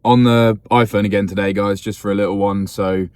On the iPhone again today, guys, just for a little one. So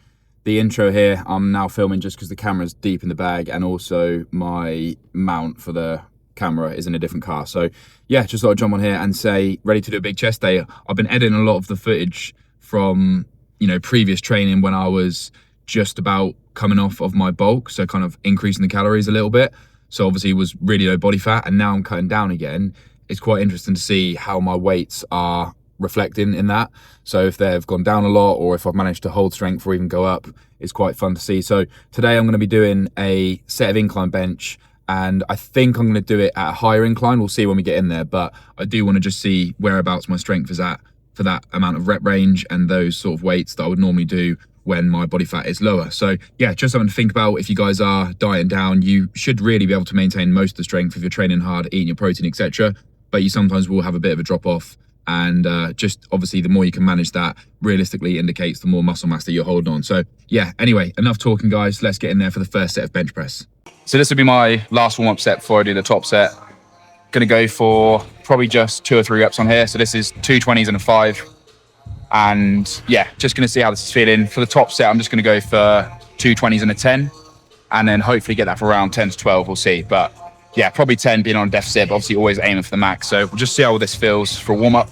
the intro here, I'm now filming just because the camera's deep in the bag, and also my mount for the camera is in a different car. So yeah, just thought I'd jump on here and say, ready to do a big chest day. I've been editing a lot of the footage from, you know, previous training when I was just about coming off of my bulk, so kind of increasing the calories a little bit. So obviously it was really low body fat, and now I'm cutting down again. It's quite interesting to see how my weights are reflecting in that. So if they've gone down a lot, or if I've managed to hold strength or even go up, it's quite fun to see. So today I'm going to be doing a set of incline bench, and I think I'm going to do it at a higher incline. We'll see when we get in there, but I do want to just see whereabouts my strength is at for that amount of rep range and those sort of weights that I would normally do when my body fat is lower. So yeah, just something to think about. If you guys are dieting down, you should really be able to maintain most of the strength if you're training hard, eating your protein, etc. But you sometimes will have a bit of a drop off, and just obviously the more you can manage that realistically indicates the more muscle mass that you're holding on. So yeah, anyway, enough talking, guys. Let's get in there for the first set of bench press. So this will be my last warm-up set before I do the top set. Gonna go for probably just 2 or 3 reps on here. So this is 2 20s and a 5. And yeah, just gonna see how this is feeling. For the top set, I'm just gonna go for 2 20s and a 10, and then hopefully get that for around 10 to 12, we'll see. But yeah, probably 10 being on a deficit, but obviously always aiming for the max. So we'll just see how this feels for a warm-up.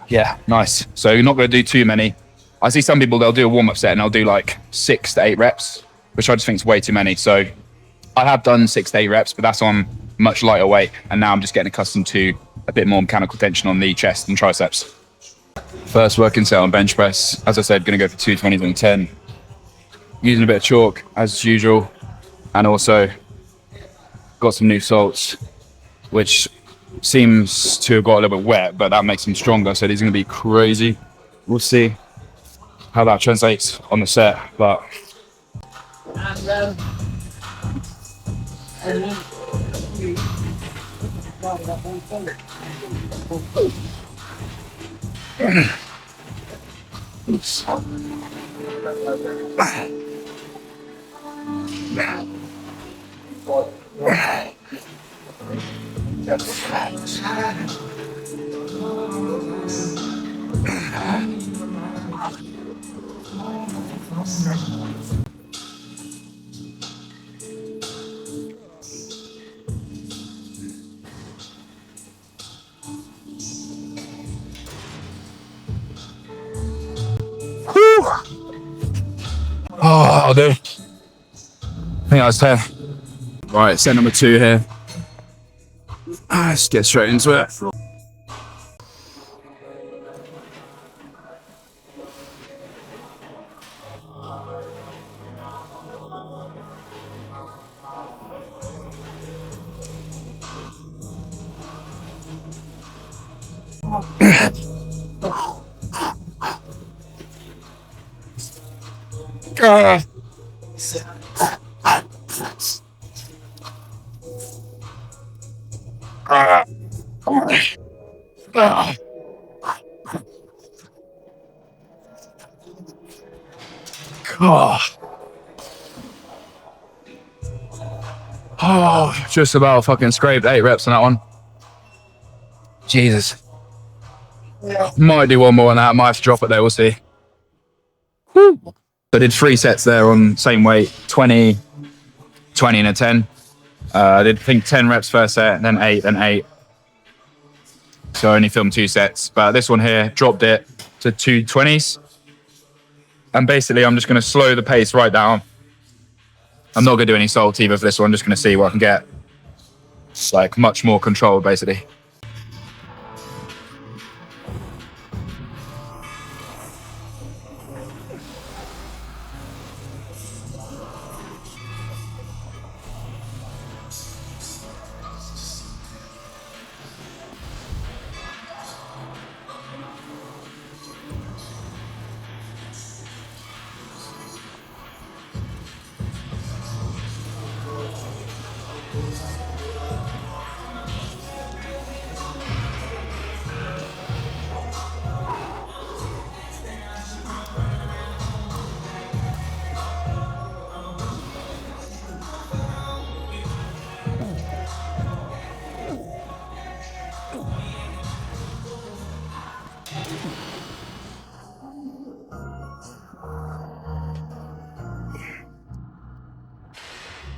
Yeah, nice. So you're not going to do too many. I see some people, they'll do a warm-up set and they'll do like 6 to 8 reps, which I just think is way too many. So I have done 6 to 8 reps, but that's on much lighter weight. And now I'm just getting accustomed to a bit more mechanical tension on the chest and triceps. First working set on bench press. As I said, going to go for 2 20s and a 10. Using a bit of chalk as usual. And also got some new salts, which seems to have got a little bit wet, but that makes them stronger. So these are going to be crazy. We'll see how that translates on the set. But I'll do. I think that was 10. Right, set number 2 here. Let's get straight into it. Oh, just about fucking scraped 8 reps on that one. Jesus. Might do one more on that. Might have to drop it there. We'll see. Woo. I did 3 sets there on same weight, 20, 20 and a 10. I did, I think, 10 reps first set, then 8, then 8. So I only filmed 2 sets. But this one here, dropped it to 2 20s. And basically, I'm just going to slow the pace right down. I'm not going to do any salt either for this one. I'm just going to see what I can get. It's like much more control, basically.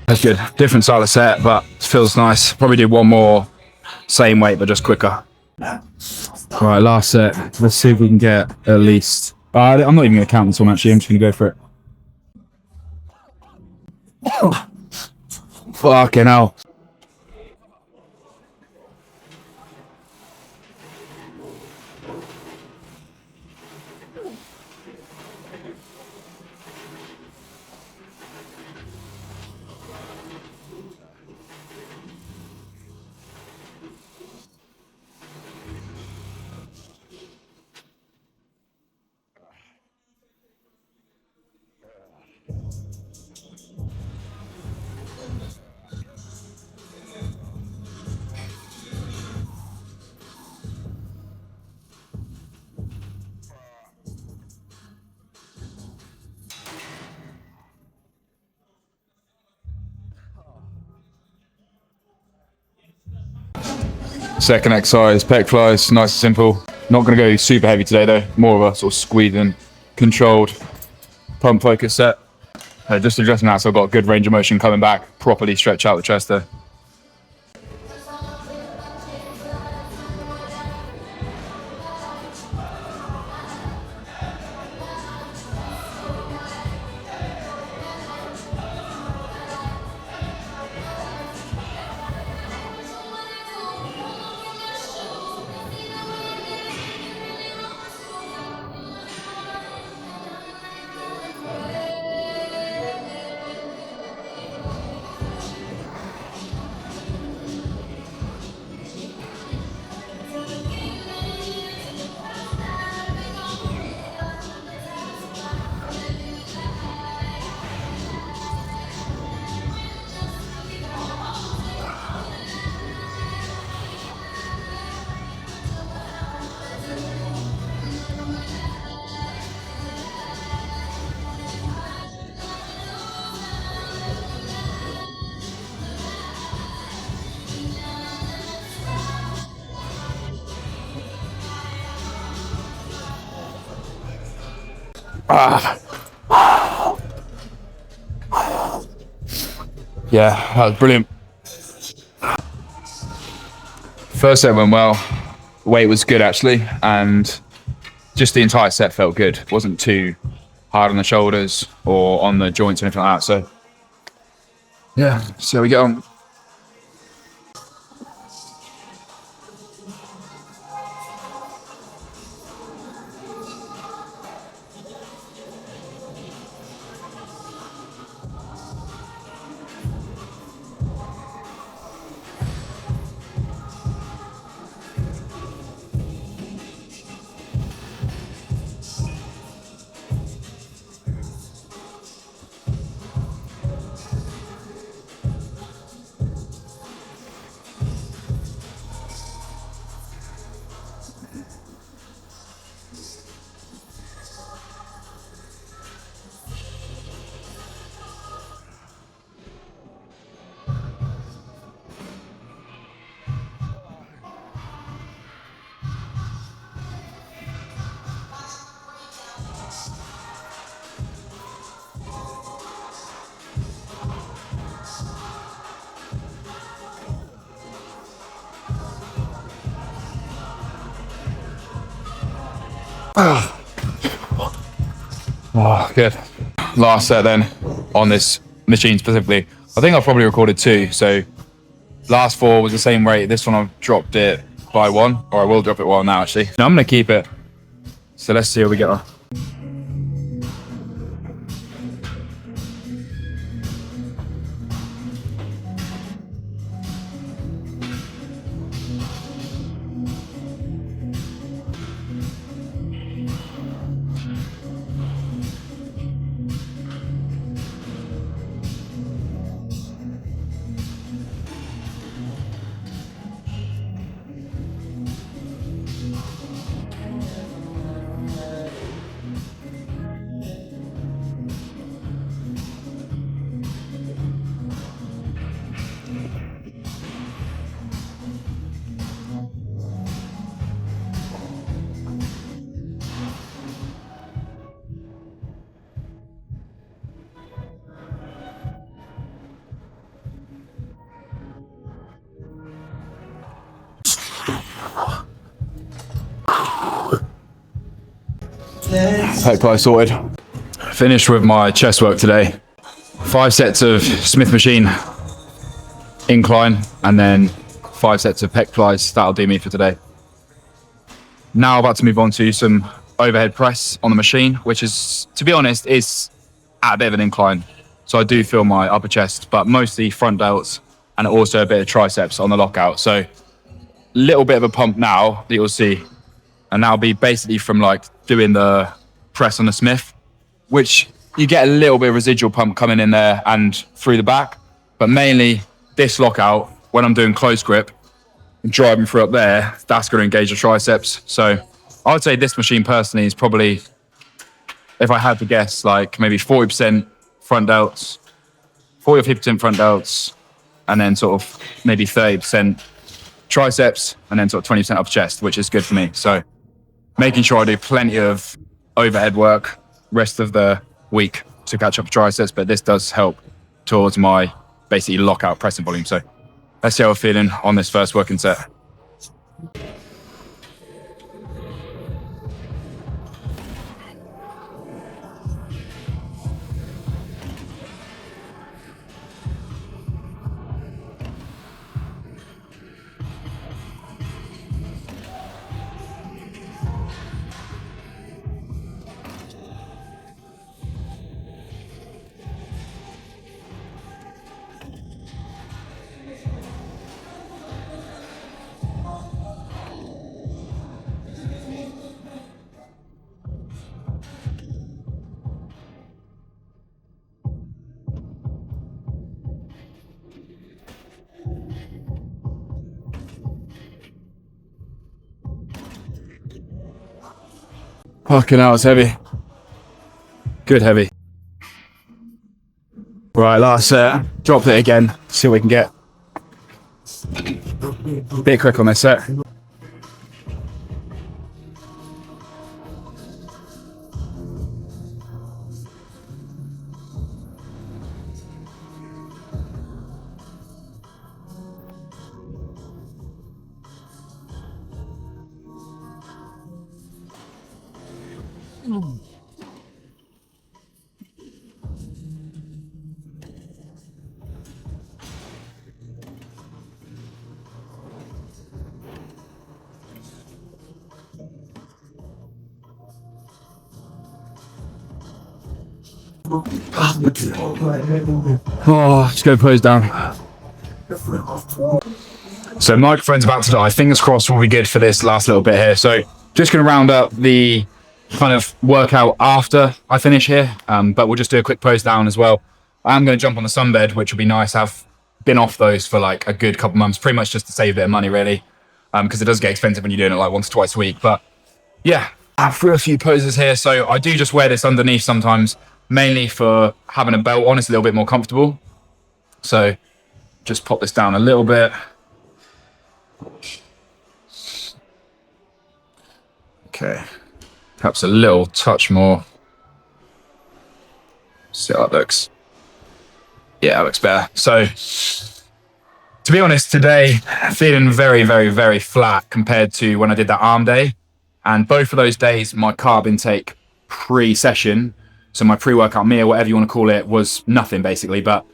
That's good. Different style of set, but it feels nice. Probably do one more, same weight, but just quicker. All right, last set. Let's see if we can get at least... I'm not even going to count this one, actually. I'm just going to go for it. Fucking hell. Second exercise, pec flies, nice and simple. Not going to go super heavy today though, more of a sort of squeezing, controlled, pump focus set. Just adjusting that so I've got a good range of motion coming back, properly stretch out the chest there. Yeah, that was brilliant. First set went well. Weight was good actually, and just the entire set felt good. It wasn't too hard on the shoulders or on the joints or anything like that. So yeah, so we get on. Oh, good. Last set then, on this machine specifically. I think I've probably recorded 2, so last 4 was the same weight. This one I've dropped it by 1, or I will drop it 1 now actually. No, I'm gonna keep it. So let's see how we get on. Pec fly sorted. Finished with my chest work today. 5 sets of Smith machine incline and then 5 sets of pec flies. That'll do me for today. Now about to move on to some overhead press on the machine, which is, to be honest, is at a bit of an incline. So I do feel my upper chest, but mostly front delts and also a bit of triceps on the lockout. So little bit of a pump now that you'll see. And that'll be basically from like doing the press on the Smith, which you get a little bit of residual pump coming in there and through the back, but mainly this lockout, when I'm doing close grip and driving through up there, that's going to engage the triceps. So I would say this machine personally is probably, if I had to guess, like maybe 40% front delts, 40 or 50% front delts, and then sort of maybe 30% triceps, and then sort of 20% upper chest, which is good for me. So making sure I do plenty of overhead work rest of the week to catch up triceps, but this does help towards my basically lockout pressing volume. So let's see how we're feeling on this first working set. Fucking hell, it's heavy. Good heavy. Right, last set. Drop it again. See what we can get. Bit quick on this set. Oh, just go pose down. So microphone's about to die. Fingers crossed will be good for this last little bit here. So just going to round up the kind of workout after I finish here, but we'll just do a quick pose down as well. I am going to jump on the sunbed, which will be nice. I've been off those for like a good couple months, pretty much just to save a bit of money really, because it does get expensive when you're doing it like once or twice a week. But yeah, I've threw a few poses here. So I do just wear this underneath sometimes, mainly for having a belt on. It's a little bit more comfortable. So just pop this down a little bit. Okay, perhaps a little touch more. See how that looks. Yeah, that looks better. So to be honest, today feeling very, very, very flat compared to when I did that arm day. And both of those days, my carb intake pre-session, so my pre-workout meal, whatever you want to call it, was nothing basically. But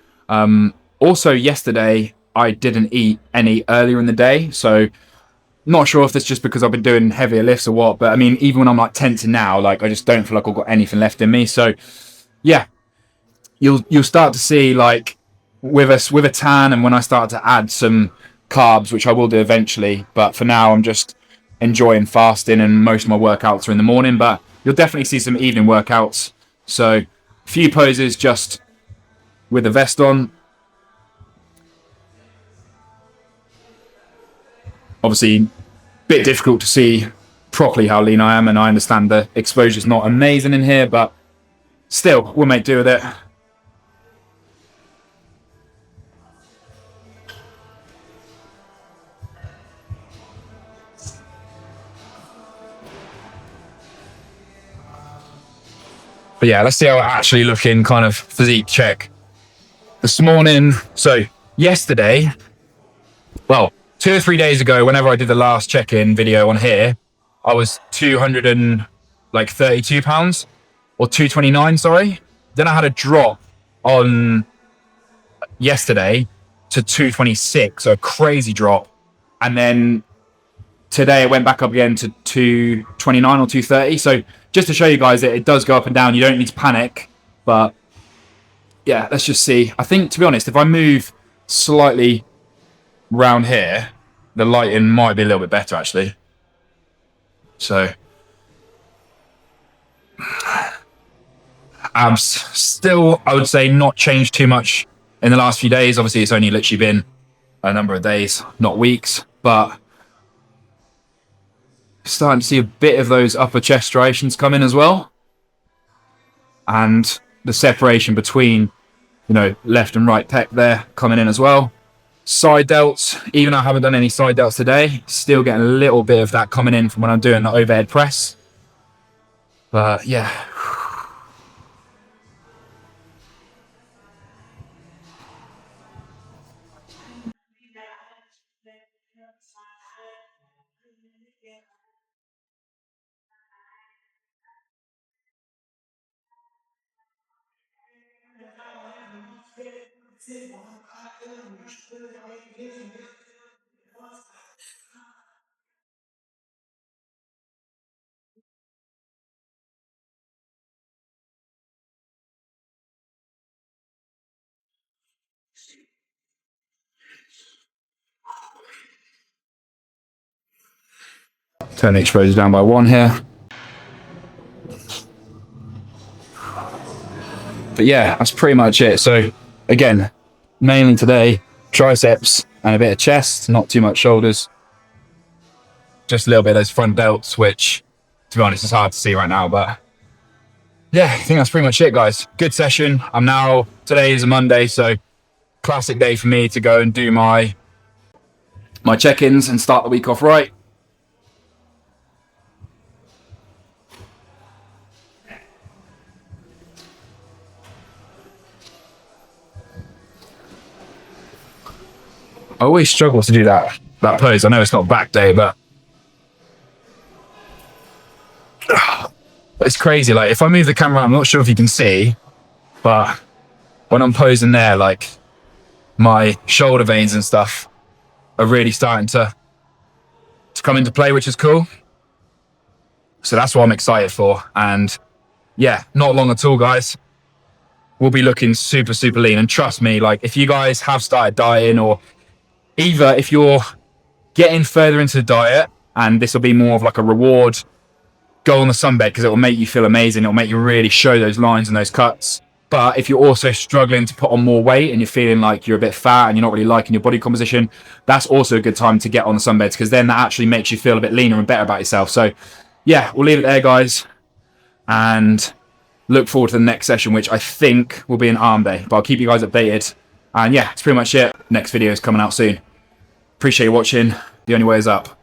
also yesterday, I didn't eat any earlier in the day. So not sure if that's just because I've been doing heavier lifts or what, but I mean, even when I'm like tensing now, like I just don't feel like I've got anything left in me. So yeah, you'll start to see like with a tan, and when I start to add some carbs, which I will do eventually, but for now I'm just enjoying fasting, and most of my workouts are in the morning, but you'll definitely see some evening workouts. So a few poses just with the vest on. Obviously, a bit difficult to see properly how lean I am, and I understand the exposure's not amazing in here, but still, we'll make do with it. But yeah, let's see how it actually looking kind of physique check. This morning, so yesterday, well, 2 or 3 days ago, whenever I did the last check-in video on here, I was 200 and like £32 or 229, sorry. Then I had a drop on yesterday to 226, so a crazy drop. And then today it went back up again to 229 or 230. So just to show you guys that it does go up and down, you don't need to panic. But yeah, let's just see. I think, to be honest, if I move slightly round here, the lighting might be a little bit better actually. So still, I would say, not changed too much in the last few days. Obviously, it's only literally been a number of days, not weeks, but starting to see a bit of those upper chest striations come in as well. And the separation between, you know, left and right pec there coming in as well. Side delts, even though I haven't done any side delts today, still getting a little bit of that coming in from when I'm doing the overhead press. But yeah. Turn the exposure down by 1 here. But yeah, that's pretty much it. So again, mainly today, triceps and a bit of chest, not too much shoulders. Just a little bit of those front delts, which, to be honest, is hard to see right now. But yeah, I think that's pretty much it, guys. Good session. Today is a Monday, so classic day for me to go and do my check-ins and start the week off right. I always struggle to do that pose. I know it's not back day, but it's crazy. Like, if I move the camera, I'm not sure if you can see, but when I'm posing there, like, my shoulder veins and stuff are really starting to come into play, which is cool. So that's what I'm excited for. And yeah, not long at all, guys. We'll be looking super, super lean. And trust me, like, if you guys have started dieting, or either if you're getting further into the diet and this will be more of like a reward, go on the sunbed because it will make you feel amazing. It'll make you really show those lines and those cuts. But if you're also struggling to put on more weight and you're feeling like you're a bit fat and you're not really liking your body composition, that's also a good time to get on the sunbeds, because then that actually makes you feel a bit leaner and better about yourself. So yeah, we'll leave it there, guys, and look forward to the next session, which I think will be an arm day, but I'll keep you guys updated. And yeah, that's pretty much it. Next video is coming out soon. Appreciate you watching. The only way is up.